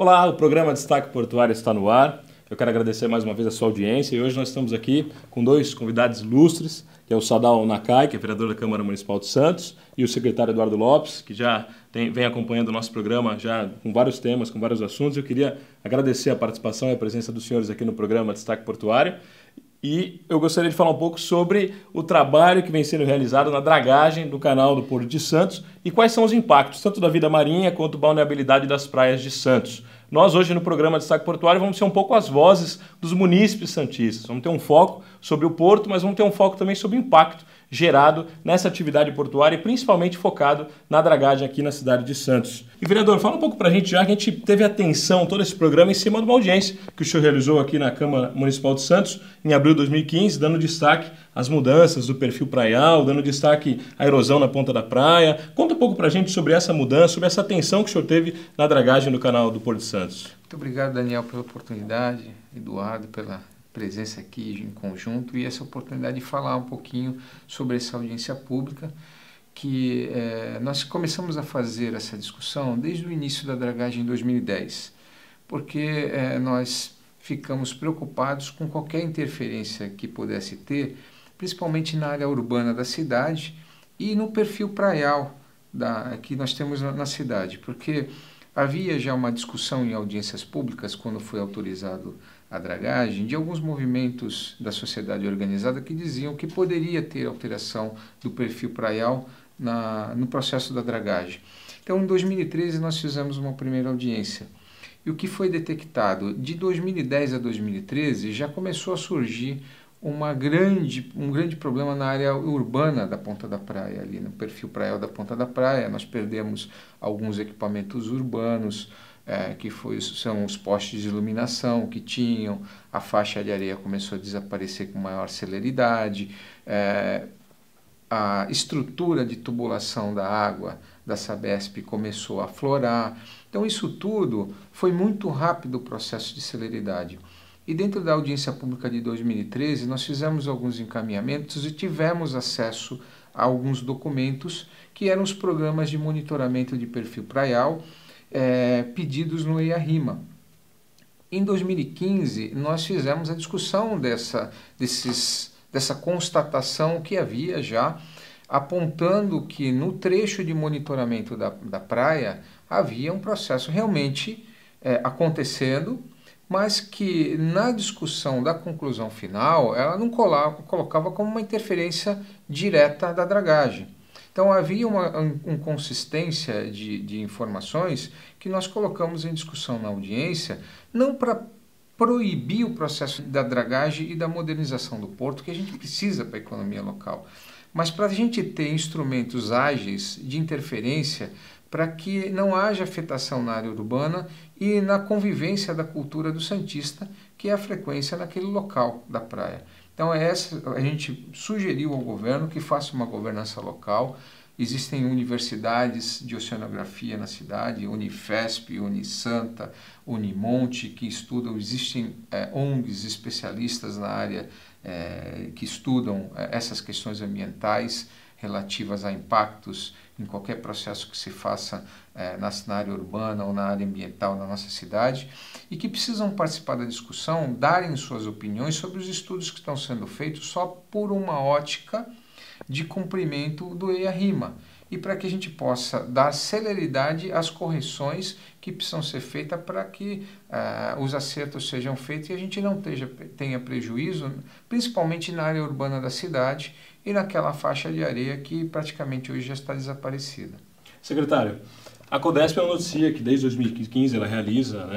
Olá, o programa Destaque Portuário está no ar. Eu quero agradecer mais uma vez a sua audiência e hoje nós estamos aqui com dois convidados ilustres, que é o Sadal Nakai, que é vereador da Câmara Municipal de Santos, e o secretário Eduardo Lopes, que já vem acompanhando o nosso programa já com vários temas, com vários assuntos. Eu queria agradecer a participação e a presença dos senhores aqui no programa Destaque Portuário. E eu gostaria de falar um pouco sobre o trabalho que vem sendo realizado na dragagem do canal do Porto de Santos e quais são os impactos, tanto da vida marinha quanto da balneabilidade das praias de Santos. Nós hoje no programa Destaque Portuário vamos ser um pouco as vozes dos munícipes santistas. Vamos ter um foco sobre o porto, mas vamos ter um foco também sobre o impacto gerado nessa atividade portuária e principalmente focado na dragagem aqui na cidade de Santos. E vereador, fala um pouco pra gente, já que a gente teve atenção todo esse programa em cima de uma audiência que o senhor realizou aqui na Câmara Municipal de Santos em abril de 2015, dando destaque às mudanças do perfil praial, dando destaque à erosão na ponta da praia. Conta um pouco pra gente sobre essa mudança, sobre essa atenção que o senhor teve na dragagem do canal do Porto de Santos. Muito obrigado, Daniel, pela oportunidade, Eduardo, pela presença aqui em conjunto e essa oportunidade de falar um pouquinho sobre essa audiência pública que nós começamos a fazer essa discussão desde o início da dragagem em 2010, porque nós ficamos preocupados com qualquer interferência que pudesse ter, principalmente na área urbana da cidade e no perfil praial que nós temos na cidade, porque havia já uma discussão em audiências públicas, quando foi autorizado a dragagem, de alguns movimentos da sociedade organizada que diziam que poderia ter alteração do perfil praial no processo da dragagem. Então, em 2013, nós fizemos uma primeira audiência. E o que foi detectado? De 2010 a 2013, já começou a surgir um grande problema na área urbana da Ponta da Praia, ali no perfil praial da Ponta da Praia. Nós perdemos alguns equipamentos urbanos, são os postes de iluminação que tinham, a faixa de areia começou a desaparecer com maior celeridade, a estrutura de tubulação da água da Sabesp começou a aflorar. Então isso tudo foi muito rápido o processo de celeridade. E dentro da audiência pública de 2013, nós fizemos alguns encaminhamentos e tivemos acesso a alguns documentos que eram os programas de monitoramento de perfil praial pedidos no EIA-RIMA. Em 2015, nós fizemos a discussão dessa constatação que havia já, apontando que no trecho de monitoramento da praia havia um processo realmente acontecendo, mas que na discussão da conclusão final, ela não colocava como uma interferência direta da dragagem. Então havia uma inconsistência de informações que nós colocamos em discussão na audiência, não para proibir o processo da dragagem e da modernização do porto, que a gente precisa para a economia local, mas para a gente ter instrumentos ágeis de interferência para que não haja afetação na área urbana e na convivência da cultura do santista, que é a frequência naquele local da praia. Então a gente sugeriu ao governo que faça uma governança local. Existem universidades de oceanografia na cidade, Unifesp, Unisanta, Unimonte, que estudam, existem ONGs especialistas na área que estudam essas questões ambientais relativas a impactos em qualquer processo que se faça na área urbana ou na área ambiental na nossa cidade e que precisam participar da discussão, darem suas opiniões sobre os estudos que estão sendo feitos só por uma ótica de cumprimento do EIA-RIMA e para que a gente possa dar celeridade às correções que precisam ser feitas para que os acertos sejam feitos e a gente não tenha prejuízo, principalmente na área urbana da cidade e naquela faixa de areia que praticamente hoje já está desaparecida. Secretário, a Codesp noticia que desde 2015 ela realiza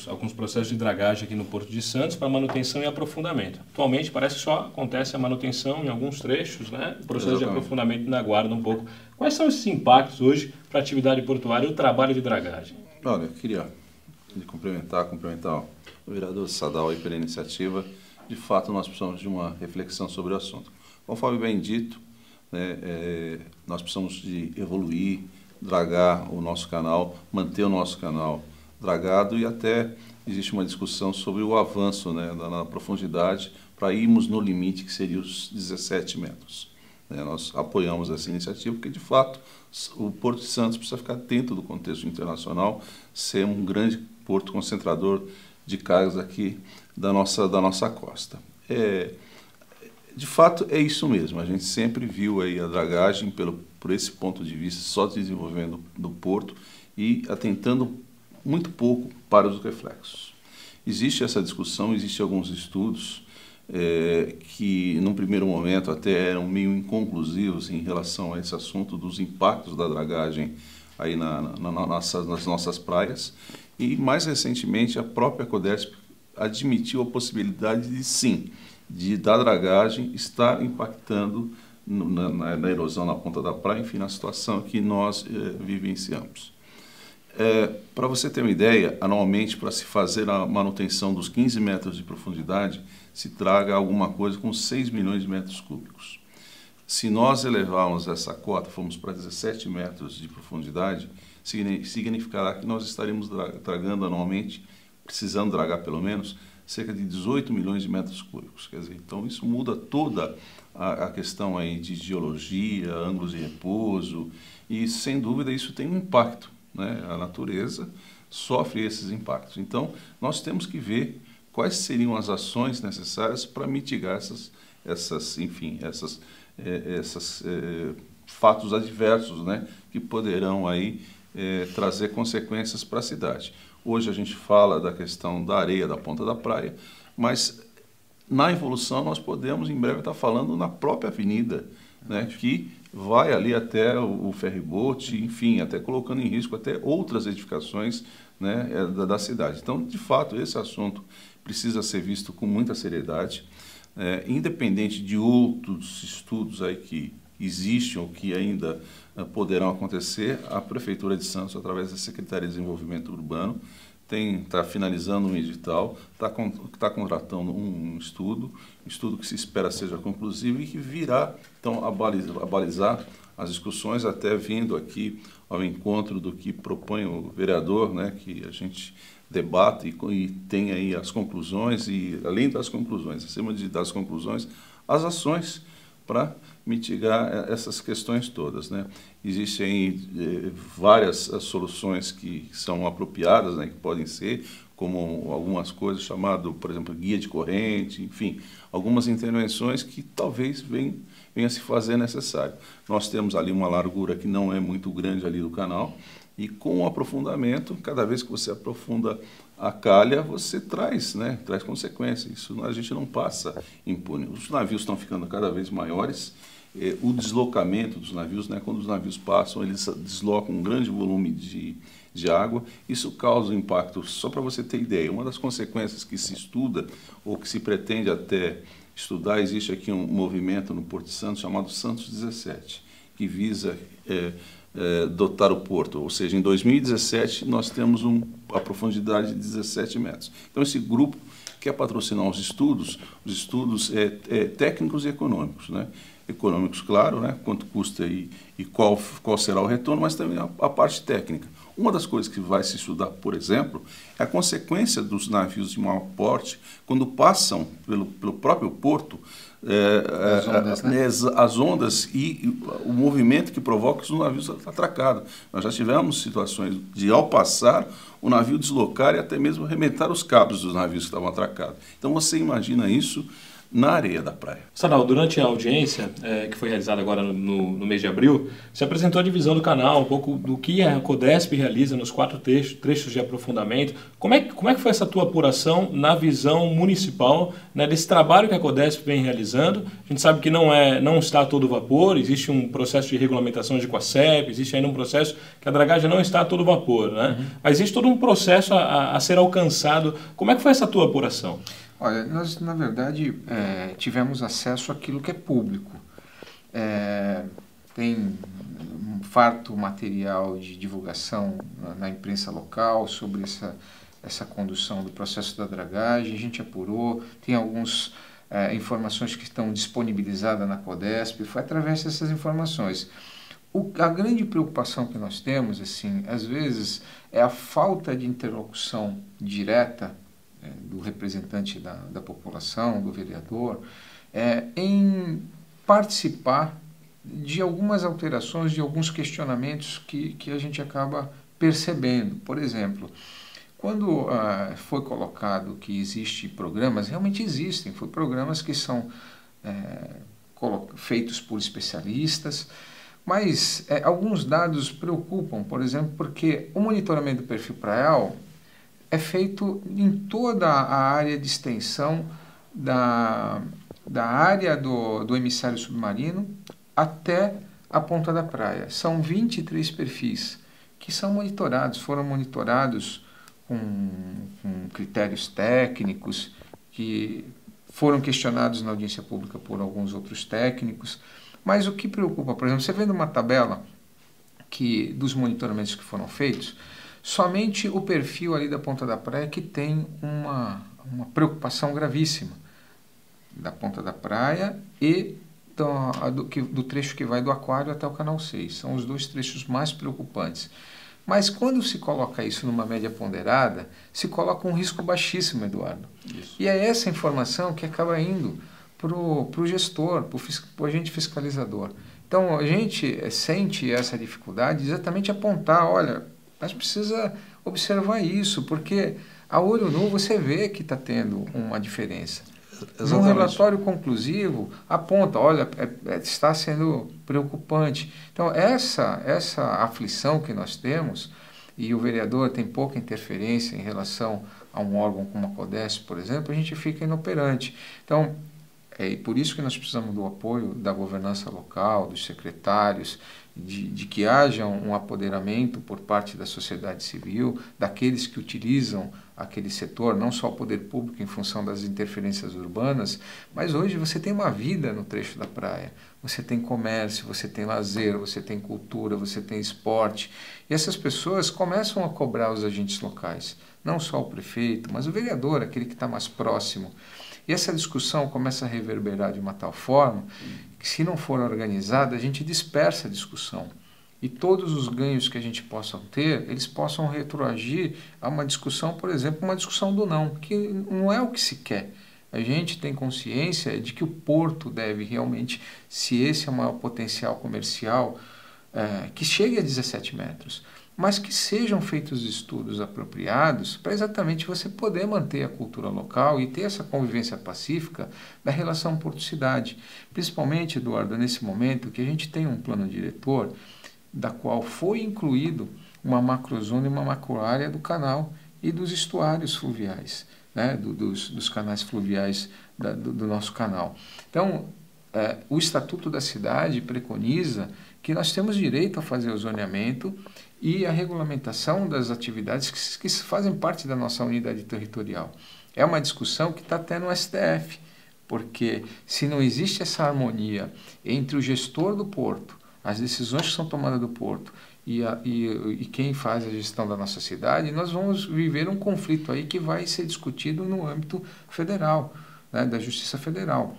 alguns processos de dragagem aqui no Porto de Santos para manutenção e aprofundamento. Atualmente parece que só acontece a manutenção em alguns trechos, né? O processo de aprofundamento ainda aguarda um pouco. Quais são esses impactos hoje para a atividade portuária e o trabalho de dragagem? Olha, eu queria cumprimentar o vereador Sadal aí pela iniciativa. De fato, nós precisamos de uma reflexão sobre o assunto. Conforme bem dito, nós precisamos de evoluir, dragar o nosso canal, manter o nosso canal dragado e até existe uma discussão sobre o avanço na profundidade para irmos no limite que seria os 17 metros. Nós apoiamos essa iniciativa porque, de fato, o Porto de Santos precisa ficar dentro do contexto internacional, ser um grande porto concentrador de cargas aqui da nossa costa. De fato, é isso mesmo. A gente sempre viu aí a dragagem por esse ponto de vista, só desenvolvendo do porto e atentando muito pouco para os reflexos. Existe essa discussão, existem alguns estudos que, num primeiro momento, até eram meio inconclusivos em relação a esse assunto dos impactos da dragagem aí nas nossas praias. E, mais recentemente, a própria Codesp admitiu a possibilidade de, sim, da dragagem estar impactando na erosão na ponta da praia, enfim, na situação que nós vivenciamos. Para você ter uma ideia, anualmente, para se fazer a manutenção dos 15 metros de profundidade, se traga alguma coisa com 6 milhões de metros cúbicos. Se nós elevarmos essa cota, formos para 17 metros de profundidade, significará que nós estaremos dragando anualmente, precisando dragar pelo menos, cerca de 18 milhões de metros cúbicos. Quer dizer, então isso muda toda a questão aí de geologia, ângulos de repouso, e sem dúvida isso tem um impacto, né? A natureza sofre esses impactos. Então, nós temos que ver quais seriam as ações necessárias para mitigar esses fatos adversos, né? Que poderão aí trazer consequências para a cidade. Hoje a gente fala da questão da areia da ponta da praia, mas na evolução nós podemos em breve estar falando na própria avenida, né, que vai ali até o ferryboat, enfim, até colocando em risco até outras edificações, né, da cidade. Então, de fato, esse assunto precisa ser visto com muita seriedade, independente de outros estudos aí que existem ou que ainda poderão acontecer. A Prefeitura de Santos, através da Secretaria de Desenvolvimento Urbano, está finalizando um edital, está contratando um estudo que se espera seja conclusivo e que virá, então, a balizar as discussões, até vindo aqui ao encontro do que propõe o vereador, né, que a gente debate e tem aí as conclusões e, além das conclusões, acima das conclusões, as ações para mitigar essas questões todas, né? Existem várias soluções que são apropriadas, né, que podem ser, como algumas coisas chamado, por exemplo, guia de corrente, enfim, algumas intervenções que talvez venha a se fazer necessário. Nós temos ali uma largura que não é muito grande ali do canal, e com o aprofundamento, cada vez que você aprofunda a calha, você traz consequências. Isso a gente não passa impune. Os navios estão ficando cada vez maiores. O deslocamento dos navios, né, quando os navios passam, eles deslocam um grande volume de água. Isso causa impacto. Só para você ter ideia, uma das consequências que se estuda, ou que se pretende até estudar, existe aqui um movimento no Porto de Santos chamado Santos 17, que visa dotar o porto, ou seja, em 2017 nós temos a profundidade de 17 metros. Então esse grupo quer patrocinar os estudos técnicos e econômicos, né? Econômicos, claro, né? Quanto custa e qual será o retorno, mas também a parte técnica. Uma das coisas que vai se estudar, por exemplo, é a consequência dos navios de maior porte quando passam pelo próprio porto, as ondas e o movimento que provoca os navios atracados. Nós já tivemos situações de, ao passar, o navio deslocar e até mesmo arrebentar os cabos dos navios que estavam atracados. Então você imagina isso na areia da praia. Sadal, durante a audiência que foi realizada agora no mês de abril, você apresentou a divisão do canal, um pouco do que a Codesp realiza nos 4 trechos de aprofundamento. Como é que foi essa tua apuração na visão municipal, né, desse trabalho que a Codesp vem realizando? A gente sabe que não está a todo vapor, existe um processo de regulamentação de Coacep, existe ainda um processo que a dragagem não está a todo vapor, né? Uhum. Mas existe todo um processo a ser alcançado. Como é que foi essa tua apuração? Olha, nós, na verdade, tivemos acesso àquilo que é público. Tem um farto material de divulgação na imprensa local sobre essa condução do processo da dragagem, a gente apurou, tem algumas informações que estão disponibilizadas na Codesp, foi através dessas informações. A grande preocupação que nós temos, assim, às vezes, é a falta de interlocução direta do representante da população, do vereador, em participar de algumas alterações, de alguns questionamentos que a gente acaba percebendo. Por exemplo, Quando foi colocado que existem programas, realmente existem, foi programas que são feitos por especialistas, mas alguns dados preocupam, por exemplo, porque o monitoramento do perfil praial é feito em toda a área de extensão da área do emissário submarino até a ponta da praia. São 23 perfis que são monitorados, foram monitorados com critérios técnicos que foram questionados na audiência pública por alguns outros técnicos. Mas o que preocupa, por exemplo, você vendo uma tabela dos monitoramentos que foram feitos, somente o perfil ali da ponta da praia que tem uma preocupação gravíssima da ponta da praia e do trecho que vai do aquário até o canal 6. São os dois trechos mais preocupantes. Mas quando se coloca isso numa média ponderada, se coloca um risco baixíssimo, Eduardo. Isso. E é essa informação que acaba indo para o gestor, para o agente fiscalizador. Então, a gente sente essa dificuldade de exatamente apontar, olha, a gente precisa observar isso, porque a olho nu você vê que está tendo uma diferença. Exatamente. Um relatório conclusivo aponta, olha, está sendo preocupante. Então, essa aflição que nós temos, e o vereador tem pouca interferência em relação a um órgão como a CODESP, por exemplo, a gente fica inoperante. Então, e por isso que nós precisamos do apoio da governança local, dos secretários, de que haja um apoderamento por parte da sociedade civil, daqueles que utilizam aquele setor, não só o poder público em função das interferências urbanas, mas hoje você tem uma vida no trecho da praia. Você tem comércio, você tem lazer, você tem cultura, você tem esporte. E essas pessoas começam a cobrar os agentes locais, não só o prefeito, mas o vereador, aquele que está mais próximo. E essa discussão começa a reverberar de uma tal forma que, se não for organizada, a gente dispersa a discussão. E todos os ganhos que a gente possa ter, eles possam retroagir a uma discussão, por exemplo, uma discussão do não, que não é o que se quer. A gente tem consciência de que o porto deve realmente, se esse é o maior potencial comercial, que chegue a 17 metros. Mas que sejam feitos estudos apropriados para exatamente você poder manter a cultura local e ter essa convivência pacífica da relação porto-cidade. Principalmente, Eduardo, nesse momento que a gente tem um plano diretor da qual foi incluído uma macrozona e uma macroárea do canal e dos estuários fluviais, né, dos canais fluviais do nosso canal. Então, o Estatuto da Cidade preconiza que nós temos direito a fazer o zoneamento e a regulamentação das atividades que fazem parte da nossa unidade territorial. É uma discussão que está até no STF, porque se não existe essa harmonia entre o gestor do porto, as decisões que são tomadas do porto e quem faz a gestão da nossa cidade, nós vamos viver um conflito aí que vai ser discutido no âmbito federal, né, da Justiça Federal,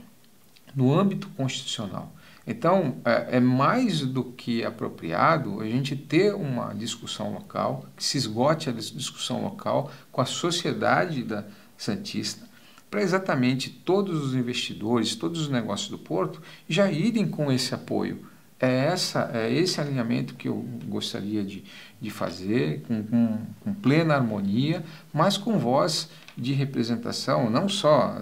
no âmbito constitucional. Então, é mais do que apropriado a gente ter uma discussão local, que se esgote a discussão local com a sociedade da Santista, para exatamente todos os investidores, todos os negócios do porto já irem com esse apoio. É esse alinhamento que eu gostaria de fazer, com plena harmonia, mas com voz de representação, não só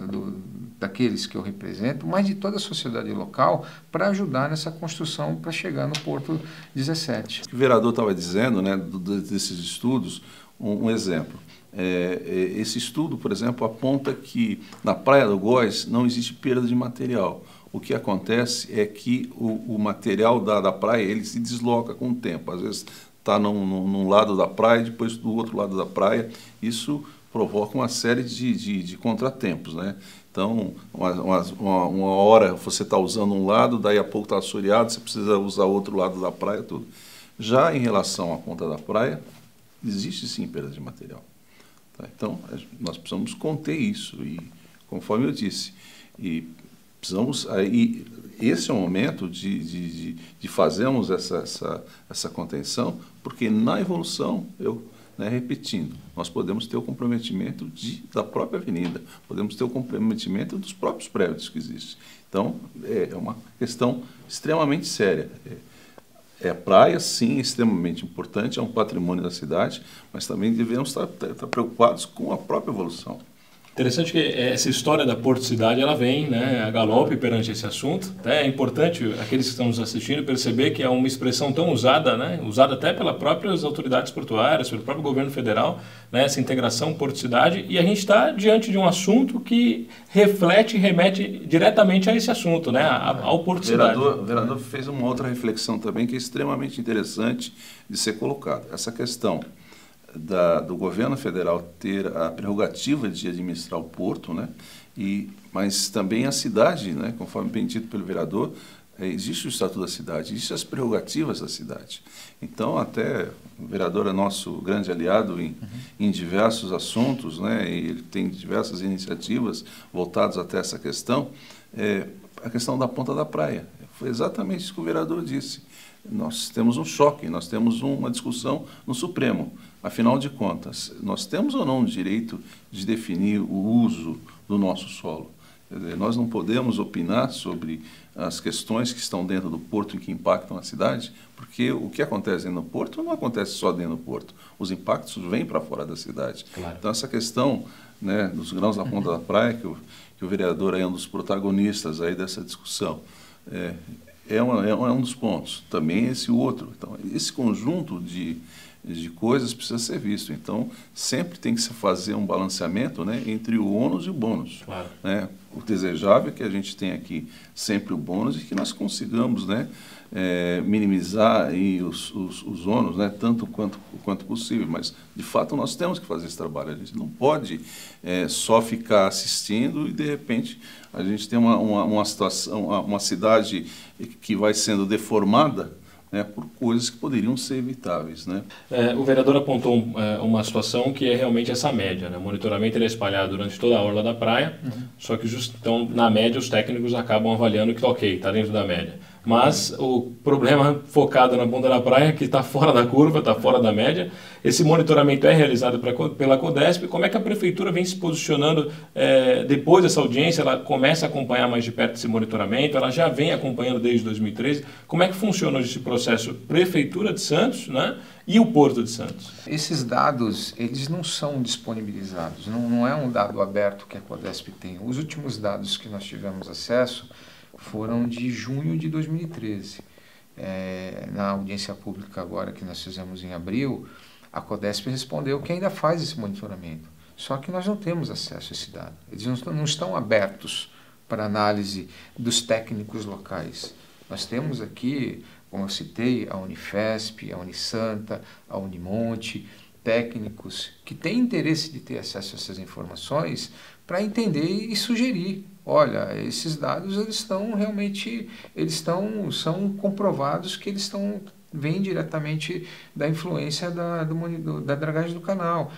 daqueles que eu represento, mas de toda a sociedade local, para ajudar nessa construção para chegar no Porto 17. O vereador estava dizendo, né, desses estudos, um exemplo. Esse estudo, por exemplo, aponta que na Praia do Góis não existe perda de material. O que acontece é que o material da praia ele se desloca com o tempo. Às vezes está num lado da praia, depois do outro lado da praia. Isso provoca uma série de contratempos, né? Então, uma hora você está usando um lado, daí a pouco está assoreado, você precisa usar outro lado da praia, tudo. Já em relação à ponta da praia, existe sim perda de material. Tá? Então, nós precisamos conter isso, e conforme eu disse, e precisamos, aí, esse é o momento de fazermos essa contenção, porque na evolução, repetindo, nós podemos ter o comprometimento da própria avenida, podemos ter o comprometimento dos próprios prédios que existem. Então, é uma questão extremamente séria. A praia, sim, é extremamente importante, é um patrimônio da cidade, mas também devemos estar preocupados com a própria evolução. Interessante que essa história da Porto Cidade, ela vem, né, a galope perante esse assunto. É importante aqueles que estão nos assistindo perceber que é uma expressão tão usada, né, usada até pelas próprias autoridades portuárias, pelo próprio governo federal, né, essa integração Porto Cidade, e a gente está diante de um assunto que reflete e remete diretamente a esse assunto, né, ao Porto Cidade. O vereador fez uma outra reflexão também que é extremamente interessante de ser colocada. Essa questão do governo federal ter a prerrogativa de administrar o porto, né? Mas também a cidade, né? Conforme bem dito pelo vereador, existe o Estatuto da Cidade, existem as prerrogativas da cidade. Então, até o vereador é nosso grande aliado em diversos assuntos, né? E ele tem diversas iniciativas voltadas até essa questão, a questão da ponta da praia. Foi exatamente isso que o vereador disse. Nós temos um choque, nós temos uma discussão no Supremo. Afinal de contas, nós temos ou não o direito de definir o uso do nosso solo? Quer dizer, nós não podemos opinar sobre as questões que estão dentro do porto e que impactam a cidade, porque o que acontece dentro do porto não acontece só dentro do porto. Os impactos vêm para fora da cidade. Claro. Então, essa questão, né, dos grãos na ponta da praia, que o vereador é um dos protagonistas aí dessa discussão, é um dos pontos. Também esse outro. Então, esse conjunto de coisas precisa ser visto. Então, sempre tem que se fazer um balanceamento, né, entre o ônus e o bônus. Claro. Né? O desejável é que a gente tenha aqui sempre o bônus e que nós consigamos, né, minimizar aí os ônus, né, tanto quanto possível. Mas, de fato, nós temos que fazer esse trabalho. A gente não pode só ficar assistindo e, de repente, a gente tem uma situação, uma cidade que vai sendo deformada, né, por coisas que poderiam ser evitáveis, né? O vereador apontou uma situação que é realmente essa média, né? O monitoramento ele é espalhado durante toda a orla da praia, só que então, na média os técnicos acabam avaliando que ok, está dentro da média. Mas o problema focado na ponta da praia, que está fora da curva, está fora da média, esse monitoramento é realizado pela Codesp. Como é que a Prefeitura vem se posicionando depois dessa audiência? Ela começa a acompanhar mais de perto esse monitoramento, ela já vem acompanhando desde 2013. Como é que funciona hoje esse processo Prefeitura de Santos, né, e o Porto de Santos? Esses dados, eles não são disponibilizados, não é um dado aberto que a Codesp tem. Os últimos dados que nós tivemos acesso foram de junho de 2013. Na audiência pública agora que nós fizemos em abril, a Codesp respondeu que ainda faz esse monitoramento. Só que nós não temos acesso a esse dado. Eles não estão abertos para análise dos técnicos locais. Nós temos aqui, como eu citei, a Unifesp, a Unisanta, a Unimonte, técnicos que têm interesse de ter acesso a essas informações para entender e sugerir. Olha, esses dados são comprovados que vêm diretamente da influência da dragagem do canal.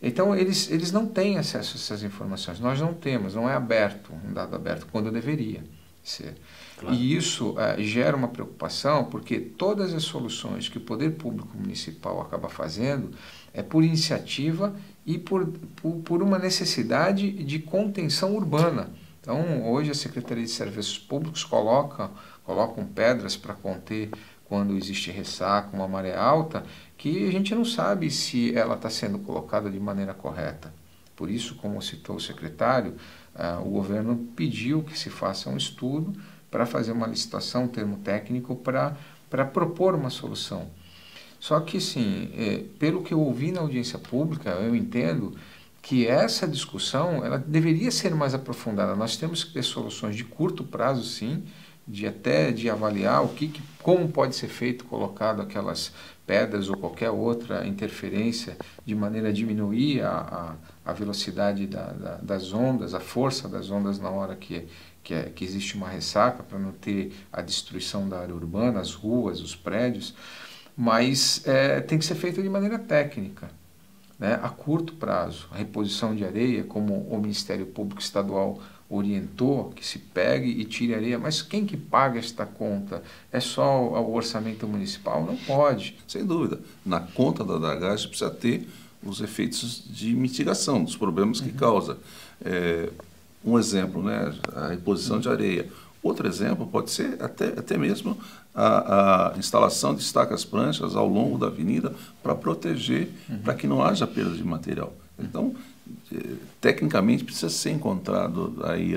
Então, eles não têm acesso a essas informações. Nós não temos, não é aberto, um dado aberto, quando deveria ser. Claro. E isso gera uma preocupação, porque todas as soluções que o poder público municipal acaba fazendo é por iniciativa e por uma necessidade de contenção urbana. Então, hoje a Secretaria de Serviços Públicos colocam pedras para conter quando existe ressaca, uma maré alta, que a gente não sabe se ela está sendo colocada de maneira correta. Por isso, como citou o secretário, o governo pediu que se faça um estudo para fazer uma licitação, um termo técnico, para propor uma solução. Só que, sim, pelo que eu ouvi na audiência pública, eu entendo que essa discussão ela deveria ser mais aprofundada. Nós temos que ter soluções de curto prazo, sim, de avaliar como pode ser feito, colocado aquelas pedras ou qualquer outra interferência de maneira a diminuir a velocidade das ondas, a força das ondas na hora que existe uma ressaca, para não ter a destruição da área urbana, as ruas, os prédios, mas tem que ser feito de maneira técnica. Né, a curto prazo, a reposição de areia, como o Ministério Público Estadual orientou, que se pegue e tire areia, mas quem que paga esta conta? É só o orçamento municipal? Não pode. Sem dúvida. Na conta da dragagem precisa ter os efeitos de mitigação dos problemas que causa. Um exemplo, né, a reposição de areia. Outro exemplo pode ser até mesmo a instalação de estacas-pranchas ao longo da avenida para proteger, para que não haja perda de material. Então, tecnicamente, precisa ser encontrado aí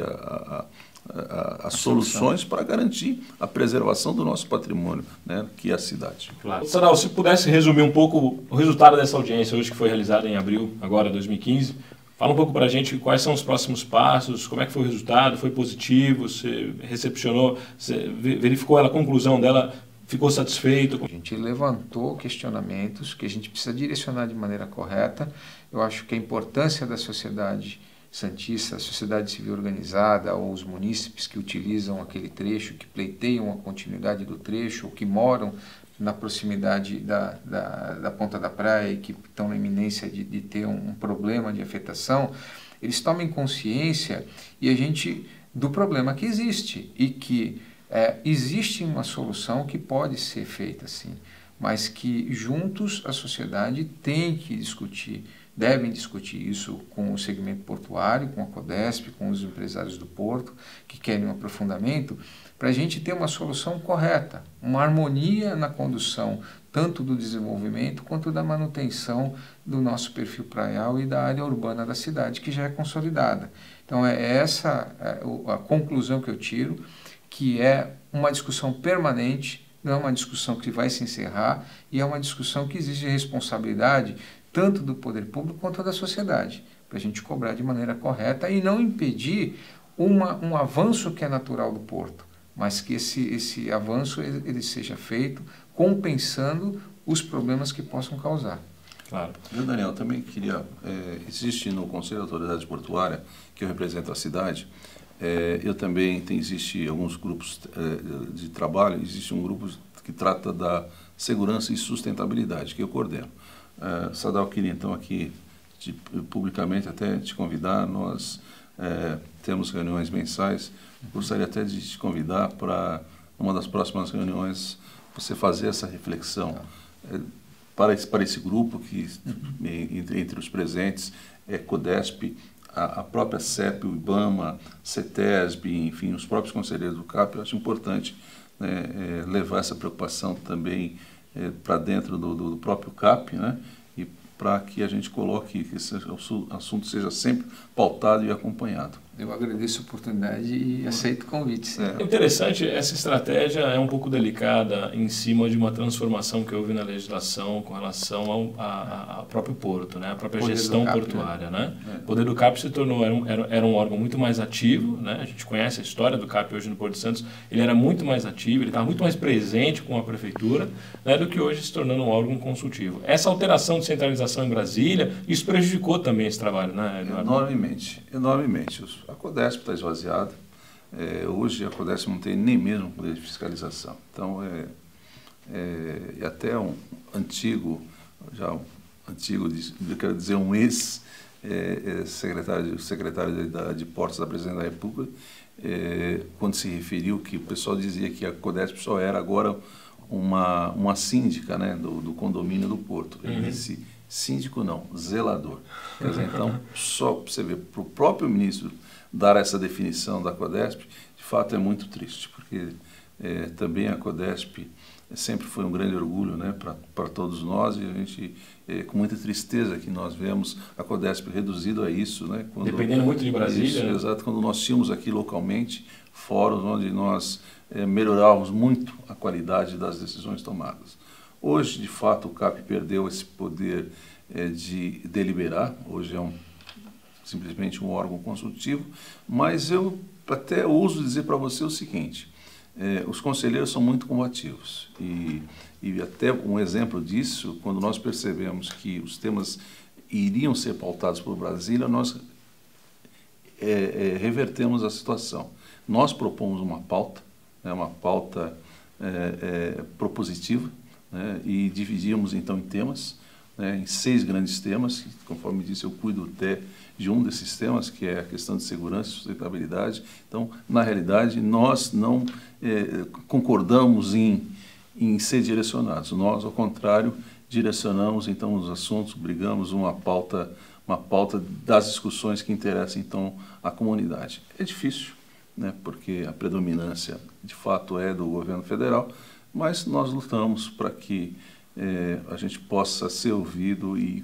as soluções para garantir a preservação do nosso patrimônio, né, que é a cidade. Claro. Sadal, se pudesse resumir um pouco o resultado dessa audiência hoje, que foi realizada em abril, agora 2015, fala um pouco para a gente quais são os próximos passos, como é que foi o resultado, foi positivo, você recepcionou, você verificou a conclusão dela, ficou satisfeito? A gente levantou questionamentos que a gente precisa direcionar de maneira correta. Eu acho que a importância da sociedade santista, a sociedade civil organizada, ou os munícipes que utilizam aquele trecho, que pleiteiam a continuidade do trecho, ou que moram na proximidade da ponta da praia e que estão na iminência de ter um problema de afetação, eles tomem consciência do problema que existe e que existe uma solução que pode ser feita assim, mas que juntos a sociedade tem que discutir, devem discutir isso com o segmento portuário, com a Codesp, com os empresários do porto que querem um aprofundamento, para a gente ter uma solução correta, uma harmonia na condução tanto do desenvolvimento quanto da manutenção do nosso perfil praial e da área urbana da cidade, que já é consolidada. Então essa a conclusão que eu tiro, que é uma discussão permanente, não é uma discussão que vai se encerrar, e é uma discussão que exige responsabilidade tanto do poder público quanto da sociedade, para a gente cobrar de maneira correta e não impedir um avanço que é natural do porto, mas que esse avanço ele seja feito compensando os problemas que possam causar. Claro. Eu, Daniel, também queria... existe no Conselho de Autoridade Portuária, que eu represento a cidade, existe alguns grupos de trabalho, existe um grupo que trata da segurança e sustentabilidade, que eu coordeno. Sadal, queria então aqui publicamente até te convidar, nós temos reuniões mensais, gostaria até de te convidar para uma das próximas reuniões você fazer essa reflexão para esse grupo que entre os presentes Codesp, a própria CEP, o IBAMA, CETESB, enfim, os próprios conselheiros do CAP. Eu acho importante levar essa preocupação também para dentro do próprio CAP, né? E para que a gente coloque que esse assunto seja sempre pautado e acompanhado. Eu agradeço a oportunidade e aceito o convite. Interessante, essa estratégia é um pouco delicada em cima de uma transformação que houve na legislação com relação ao próprio porto, né? A própria gestão portuária. Né? O poder do CAP se tornou, era um órgão muito mais ativo, né? A gente conhece a história do CAP hoje no Porto de Santos, ele era muito mais ativo, ele estava muito mais presente com a prefeitura, né, do que hoje se tornando um órgão consultivo. Essa alteração de centralização em Brasília, isso prejudicou também esse trabalho, né, Eduardo? Enormemente. A Codesp está esvaziada. Hoje a Codesp não tem nem mesmo poder de fiscalização. Então, e até um antigo, eu quero dizer um ex-secretário de Portos da Presidência da República, quando se referiu que o pessoal dizia que a Codesp só era agora uma síndica, né, do condomínio do Porto. Ele disse síndico não, zelador. Quer dizer, então, só para você ver, para o próprio ministro dar essa definição da Codesp, de fato é muito triste, porque também a Codesp sempre foi um grande orgulho, né, para todos nós, e a gente, com muita tristeza que nós vemos a Codesp reduzido a isso. Né, dependendo muito de Brasília. Isso, né? Exato, quando nós tínhamos aqui localmente fóruns onde nós melhorávamos muito a qualidade das decisões tomadas. Hoje, de fato, o CAP perdeu esse poder de deliberar, hoje é simplesmente um órgão consultivo, mas eu até ouso dizer para você o seguinte, os conselheiros são muito combativos e até um exemplo disso, quando nós percebemos que os temas iriam ser pautados por Brasília, nós revertemos a situação. Nós propomos uma pauta propositiva, né, e dividimos então em temas, né, em 6 grandes temas, que, conforme disse, eu cuido até de um desses temas, que é a questão de segurança e sustentabilidade. Então, na realidade, nós não concordamos em ser direcionados. Nós, ao contrário, direcionamos então os assuntos, brigamos uma pauta das discussões que interessam então a comunidade. É difícil, né, porque a predominância de fato é do governo federal, mas nós lutamos para que a gente possa ser ouvido e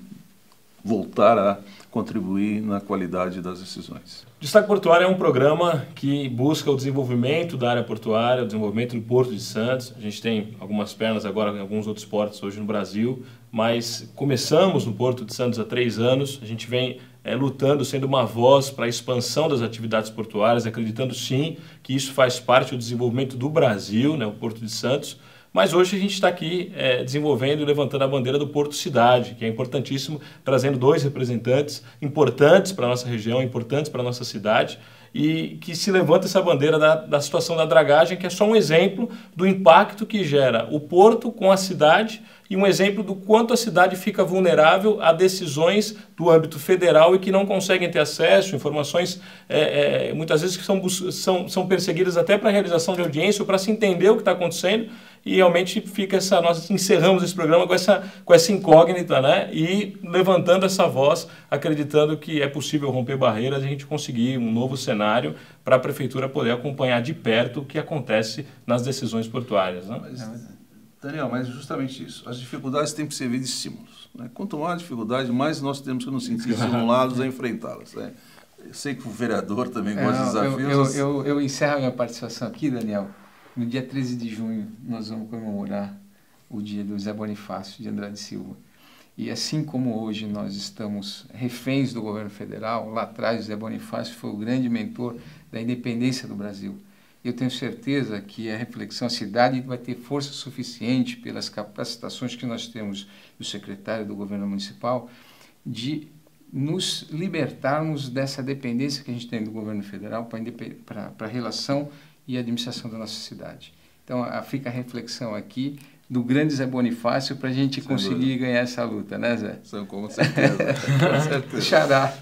voltar a contribuir na qualidade das decisões. Destaque Portuário é um programa que busca o desenvolvimento da área portuária, o desenvolvimento do Porto de Santos. A gente tem algumas pernas agora em alguns outros portos hoje no Brasil, mas começamos no Porto de Santos há 3 anos. A gente vem lutando, sendo uma voz para a expansão das atividades portuárias, acreditando sim que isso faz parte do desenvolvimento do Brasil, né, o Porto de Santos. Mas hoje a gente está aqui desenvolvendo e levantando a bandeira do Porto Cidade, que é importantíssimo, trazendo 2 representantes importantes para a nossa região, importantes para a nossa cidade, e que se levanta essa bandeira da situação da dragagem, que é só um exemplo do impacto que gera o porto com a cidade e um exemplo do quanto a cidade fica vulnerável a decisões do âmbito federal e que não conseguem ter acesso, informações muitas vezes que são perseguidas até para a realização de audiência ou para se entender o que está acontecendo. E realmente fica nós encerramos esse programa com essa incógnita, né? E levantando essa voz, acreditando que é possível romper barreiras e a gente conseguir um novo cenário para a Prefeitura poder acompanhar de perto o que acontece nas decisões portuárias. Né? Daniel, mas justamente isso. As dificuldades têm que servir de estímulos. Né? Quanto mais dificuldade, mais nós temos que nos sentir estimulados a enfrentá-las. Né? Eu sei que o vereador também gosta de desafios. Eu encerro a minha participação aqui, Daniel. No dia 13 de junho, nós vamos comemorar o dia do José Bonifácio de Andrade Silva. E assim como hoje nós estamos reféns do governo federal, lá atrás José Bonifácio foi o grande mentor da independência do Brasil. Eu tenho certeza que a reflexão, a cidade vai ter força suficiente pelas capacitações que nós temos do secretário do governo municipal de nos libertarmos dessa dependência que a gente tem do governo federal para a relação e administração da nossa cidade. Então, fica a reflexão aqui do grande Zé Bonifácio para a gente conseguir ganhar essa luta, né, Zé? Com certeza. Com certeza. Xará.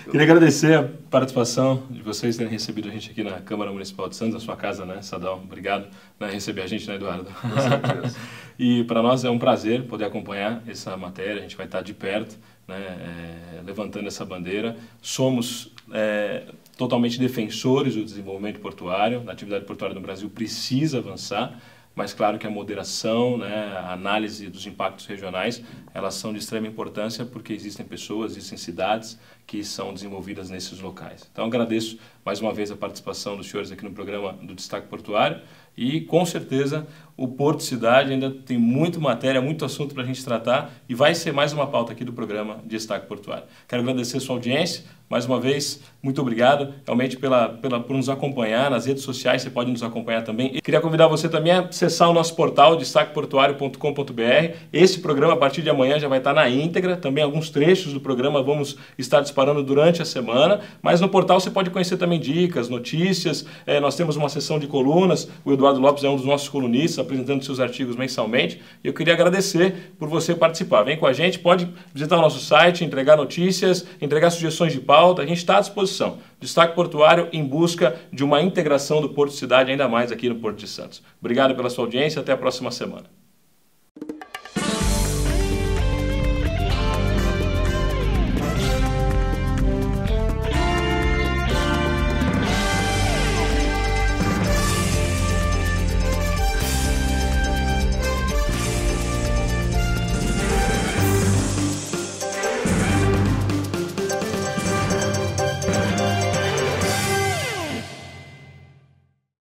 Queria agradecer a participação de vocês terem recebido a gente aqui na Câmara Municipal de Santos, na sua casa, né, Sadal? Obrigado por receber a gente, né, Eduardo? Com certeza. E para nós é um prazer poder acompanhar essa matéria, a gente vai estar de perto, né, levantando essa bandeira. Somos totalmente defensores do desenvolvimento portuário, a atividade portuária no Brasil precisa avançar, mas claro que a moderação, né, a análise dos impactos regionais, elas são de extrema importância porque existem pessoas, existem cidades que são desenvolvidas nesses locais. Então agradeço mais uma vez a participação dos senhores aqui no programa do Destaque Portuário e com certeza o Porto Cidade ainda tem muito matéria, muito assunto para a gente tratar e vai ser mais uma pauta aqui do programa Destaque Portuário. Quero agradecer a sua audiência, mais uma vez, muito obrigado realmente por nos acompanhar nas redes sociais, você pode nos acompanhar também. E queria convidar você também a acessar o nosso portal, destaqueportuario.com.br. Esse programa, a partir de amanhã, já vai estar na íntegra, também alguns trechos do programa vamos estar disparando durante a semana, mas no portal você pode conhecer também dicas, notícias, nós temos uma seção de colunas, o Eduardo Lopes é um dos nossos colunistas, apresentando seus artigos mensalmente, e eu queria agradecer por você participar. Vem com a gente, pode visitar o nosso site, entregar notícias, entregar sugestões de pauta, a gente está à disposição. Destaque Portuário em busca de uma integração do Porto Cidade, ainda mais aqui no Porto de Santos. Obrigado pela sua audiência, até a próxima semana.